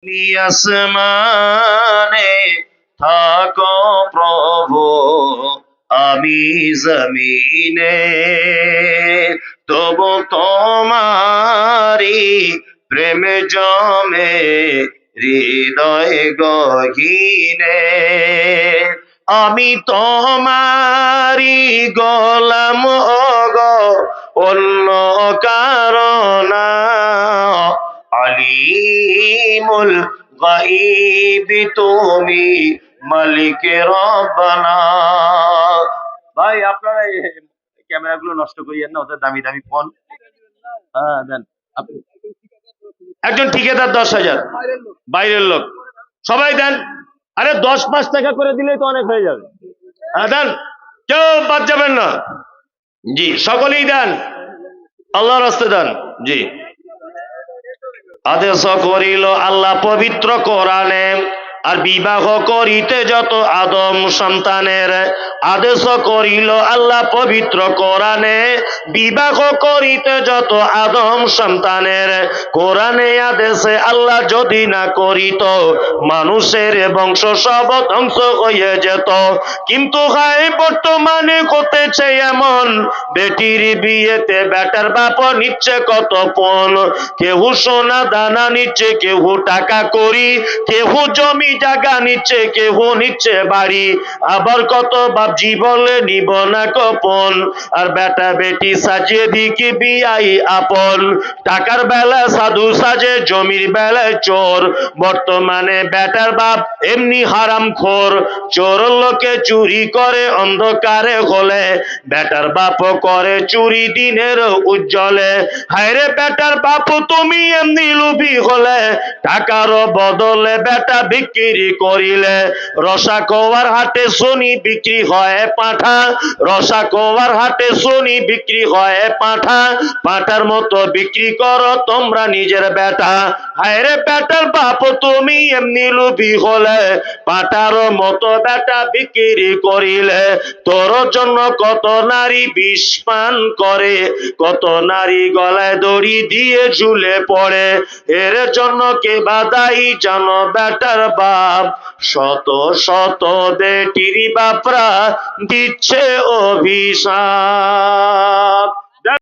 তুমি আসমানে থাকো প্রভু, আমি জমিনে, তবু তোমারি প্রেম জমে হৃদয় গহীনে। আমি তোমারি গোলাম গো, অন্য কারণা। আলিমুল গাইবি তুমি, মালিক রব্বানা। ভাই আপনারা এই ক্যামেরাগুলো নষ্ট করিয়েন না, ওদের দামি দামি ফোন। হ্যাঁ দেন। একজন ঠিকাদার 10,000, বাইরের লোক সবাই দেন। আরে 10-5 টাকা করে দিলেই তো অনেক হয়ে যাবে। হ্যাঁ দেন, কেউ বাদ যাবেন না। জি সকলেই দেন, আল্লাহর রাস্তে দেন। জি আদেশ করিল আল্লাহ পবিত্র কোরআনে, আর বিবাহ করিতে যত আদম সন্তানের। আদেশ করিল আল্লাহ পবিত্র কোরআনে, বিবাহ করিতে যত আদম সন্তানের। কোরআনে আদেশে আল্লাহ যদি না করিত, মানুষের বংশ সব ধ্বংস হয়ে যেত। কিন্তু হায় বর্তমানে ঘটেছে এমন, বেটির বিয়েতে বেটার বাপ নিচ্ছে কত পণ। কেউ সোনা দানা নিচ্ছে, কেউ টাকা করি, কেউ জমি জায়গা নিচ্ছে, কেউ নিচ্ছে বাড়ি। আবার কত বাপজি বলে নিব না গোপন, আর বেটা বেটি সাজিয়ে দিকে বিয়াই আপন। টাকার বেলা সাধু সাজে, জমির বেলায় চোর। বর্তমানে বেটার বাপ এমনি হারাম খোর। চোর লোকে চুরি করে অন্ধকারে হলে, বেটার বাপ করে চুরি দিনের উজ্জ্বলে। হায়রে বেটার বাপ তুমি এমনি লোভী হলে, টাকার বদলে বেটা বিক্রি করিলে। রসা কোয়ার হাটে শুনি বিক্রি হয় পাঁঠা, রসা কোয়ার হাটে শুনি বিক্রি হয় পাঁঠা। পাঁঠার মতো বিক্রি করো তোমরা নিজের বেটা। হায়রে বেটার বাপ তুমি এমনি লোভী হলে, পাঁঠার মতো বেটা বিক্রি করিলে। তোর জন্য কত নারী বিষ পান করে, কত নারী গলায় দড়ি দিয়ে ঝুলে পড়ে। এর জন্য কে বাদাই জানো বেটার বাপ, শত শত বেটির বাপরা দিচ্ছে অভিশাপ।